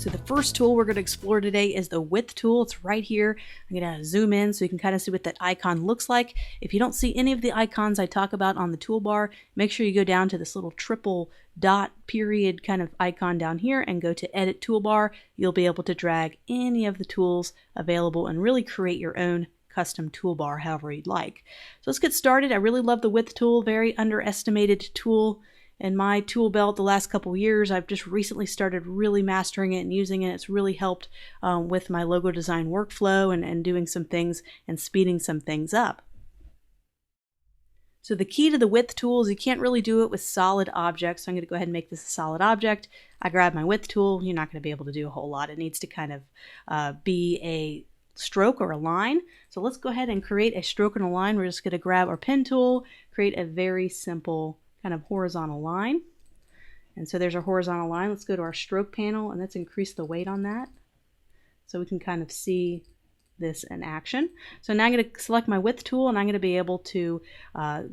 So the first tool we're going to explore today is the width tool. It's right here. I'm going to zoom in so you can kind of see what that icon looks like. If you don't see any of the icons I talk about on the toolbar, make sure you go down to this little triple dot period kind of icon down here and go to Edit Toolbar. You'll be able to drag any of the tools available and really create your own custom toolbar however you'd like. So let's get started. I really love the width tool, very underestimated tool in my tool belt the last couple years. I've just recently started really mastering it and using it. It's really helped with my logo design workflow and doing some things and speeding some things up. So the key to the width tool is you can't really do it with solid objects. So I'm going to go ahead and make this a solid object. I grab my width tool. You're not going to be able to do a whole lot. It needs to kind of be a stroke or a line. So let's go ahead and create a stroke and a line. We're just going to grab our pen tool, create a very simple kind of horizontal line. And so there's our horizontal line. Let's go to our stroke panel and let's increase the weight on that so we can kind of see this in action. So now I'm going to select my width tool and I'm going to be able to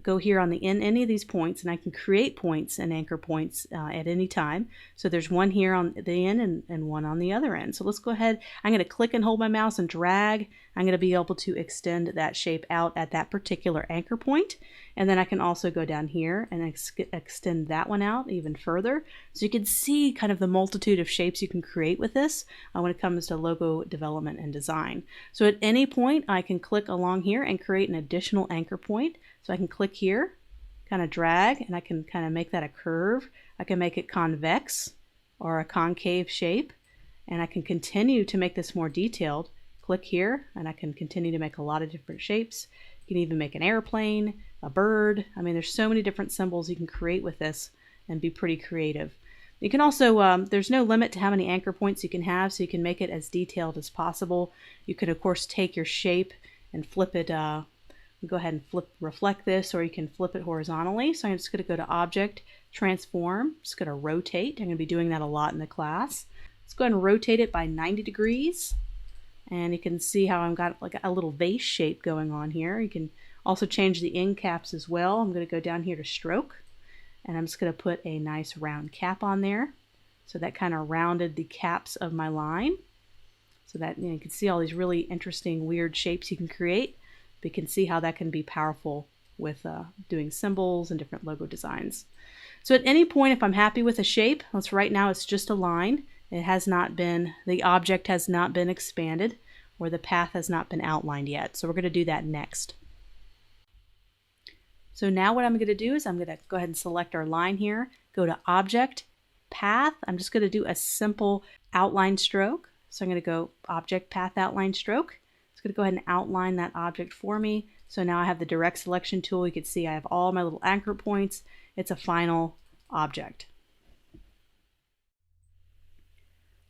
go here on the end any of these points, and I can create points and anchor points at any time. So there's one here on the end and one on the other end. So let's go ahead. I'm going to click and hold my mouse and drag. I'm going to be able to extend that shape out at that particular anchor point. And then I can also go down here and extend that one out even further. So you can see kind of the multitude of shapes you can create with this when it comes to logo development and design. So at any point I can click along here and create an additional anchor point. So I can click here, kind of drag, and I can kind of make that a curve. I can make it convex or a concave shape, and I can continue to make this more detailed. Click here and I can continue to make a lot of different shapes. You can even make an airplane, a bird. I mean, there's so many different symbols you can create with this and be pretty creative. You can also, there's no limit to how many anchor points you can have, so you can make it as detailed as possible. You could, of course, take your shape and flip it, go ahead and reflect this, or you can flip it horizontally. So I'm just going to go to Object, Transform. I'm just going to rotate. I'm going to be doing that a lot in the class. Let's go ahead and rotate it by 90 degrees. And you can see how I've got like a little vase shape going on here. You can also change the end caps as well. I'm going to go down here to Stroke, and I'm just going to put a nice round cap on there. So that kind of rounded the caps of my line. So that you can see all these really interesting weird shapes you can create. But you can see how that can be powerful with doing symbols and different logo designs. So at any point, if I'm happy with a shape, right now it's just a line. It has not been, the object has not been expanded, or the path has not been outlined yet. So we're going to do that next. So now what I'm going to do is I'm going to go ahead and select our line here, go to Object, Path. I'm just going to do a simple outline stroke. So I'm going to go Object, Path, Outline Stroke. It's going to go ahead and outline that object for me. So now I have the direct selection tool. You can see I have all my little anchor points. It's a final object.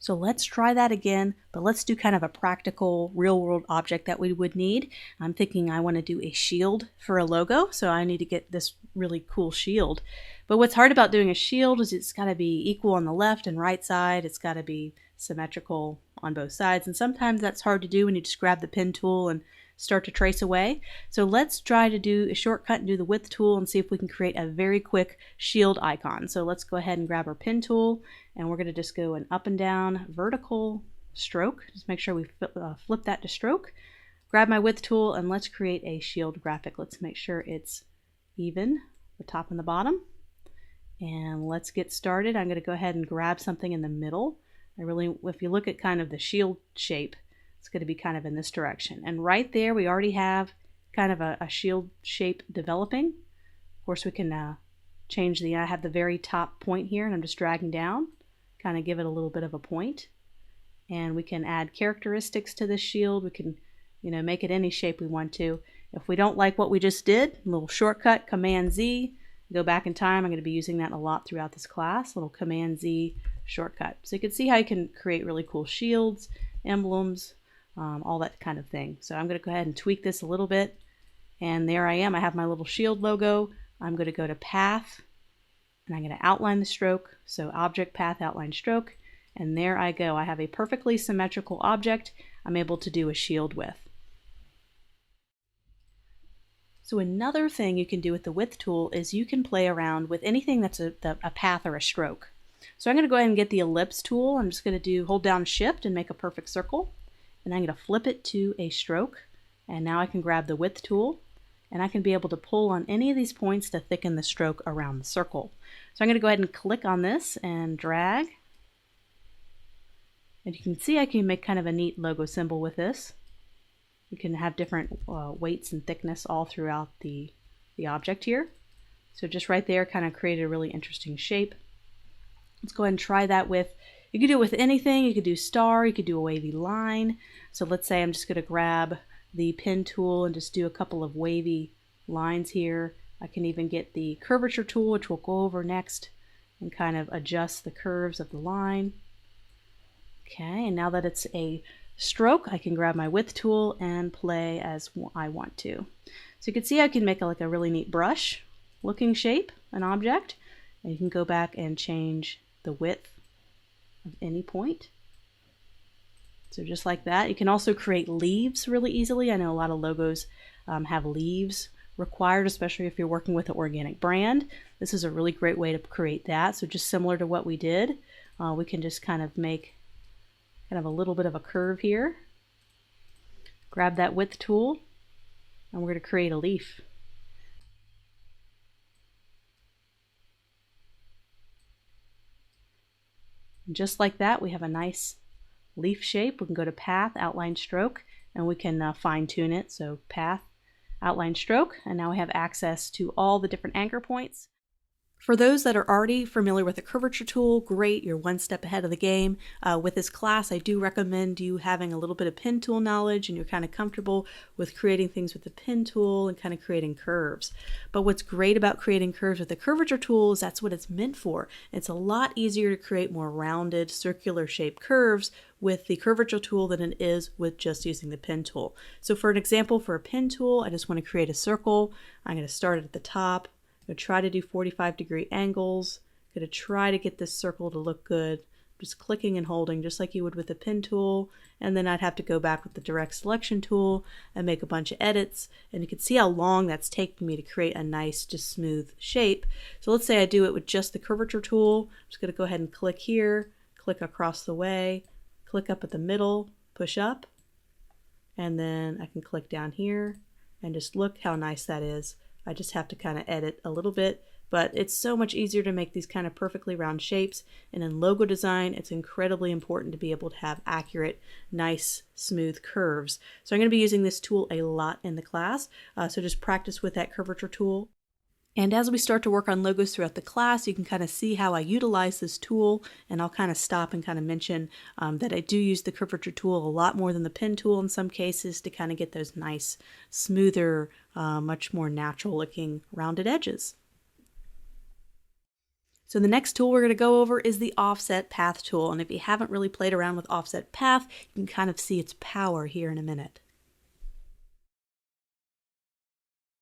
So let's try that again, but let's do kind of a practical real-world object that we would need. I'm thinking I want to do a shield for a logo, so I need to get this really cool shield. But what's hard about doing a shield is it's got to be equal on the left and right side. It's got to be symmetrical on both sides, and sometimes that's hard to do when you just grab the pen tool and start to trace away. So let's try to do a shortcut and do the width tool and see if we can create a very quick shield icon. So let's go ahead and grab our pen tool, and we're going to just go an up and down vertical stroke. Just make sure we flip that to stroke. Grab my width tool and let's create a shield graphic. Let's make sure it's even, the top and the bottom. And let's get started. I'm going to go ahead and grab something in the middle. If you look at kind of the shield shape, it's going to be kind of in this direction. And right there, we already have kind of a shield shape developing. Of course, we can change I have the very top point here, and I'm just dragging down, kind of give it a little bit of a point. And we can add characteristics to this shield. We can, make it any shape we want to. If we don't like what we just did, a little shortcut, Command Z, go back in time. I'm going to be using that a lot throughout this class, little Command Z shortcut. So you can see how you can create really cool shields, emblems, all that kind of thing. So I'm going to go ahead and tweak this a little bit. And there I am. I have my little shield logo. I'm going to go to Path, and I'm going to outline the stroke. So Object, Path, Outline, Stroke. And there I go. I have a perfectly symmetrical object I'm able to do a shield with. So another thing you can do with the width tool is you can play around with anything that's a path or a stroke. So I'm going to go ahead and get the ellipse tool. I'm just going to hold down shift and make a perfect circle. And I'm going to flip it to a stroke. And now I can grab the width tool and I can be able to pull on any of these points to thicken the stroke around the circle. So I'm going to go ahead and click on this and drag. And you can see I can make kind of a neat logo symbol with this. You can have different weights and thickness all throughout the object here. So just right there kind of created a really interesting shape. Let's go ahead and try that with, you could do it with anything. You could do star, you could do a wavy line. So let's say I'm just going to grab the pen tool and just do a couple of wavy lines here. I can even get the curvature tool, which we'll go over next, and kind of adjust the curves of the line. Okay, and now that it's a stroke, I can grab my width tool and play as I want to. So you can see I can make like a really neat brush looking shape, an object, and you can go back and change the width of any point. So just like that. You can also create leaves really easily. I know a lot of logos have leaves required, especially if you're working with an organic brand. This is a really great way to create that. So just similar to what we did, we can just kind of make kind of a little bit of a curve here. Grab that width tool and we're going to create a leaf. And just like that, we have a nice leaf shape. We can go to path, outline, stroke, and we can fine tune it. So path, outline, stroke, and now we have access to all the different anchor points. For those that are already familiar with the curvature tool, great, you're one step ahead of the game. With this class, I do recommend you having a little bit of pen tool knowledge and you're kind of comfortable with creating things with the pen tool and kind of creating curves. But what's great about creating curves with the curvature tool is that's what it's meant for. It's a lot easier to create more rounded, circular shaped curves with the curvature tool than it is with just using the pen tool. So for an example, for a pen tool, I just want to create a circle. I'm going to start it at the top. I'm going to try to do 45-degree angles. I'm going to try to get this circle to look good. Just clicking and holding just like you would with the pen tool. And then I'd have to go back with the direct selection tool and make a bunch of edits. And you can see how long that's taking me to create a nice, just smooth shape. So let's say I do it with just the curvature tool. I'm just going to go ahead and click here, click across the way, click up at the middle, push up. And then I can click down here and just look how nice that is. I just have to kind of edit a little bit, but it's so much easier to make these kind of perfectly round shapes. And in logo design, it's incredibly important to be able to have accurate, nice, smooth curves. So I'm going to be using this tool a lot in the class. So just practice with that curvature tool. And as we start to work on logos throughout the class, you can kind of see how I utilize this tool, and I'll kind of stop and kind of mention that I do use the curvature tool a lot more than the pen tool in some cases to kind of get those nice, smoother, much more natural looking rounded edges. So the next tool we're going to go over is the offset path tool, and if you haven't really played around with offset path, you can kind of see its power here in a minute.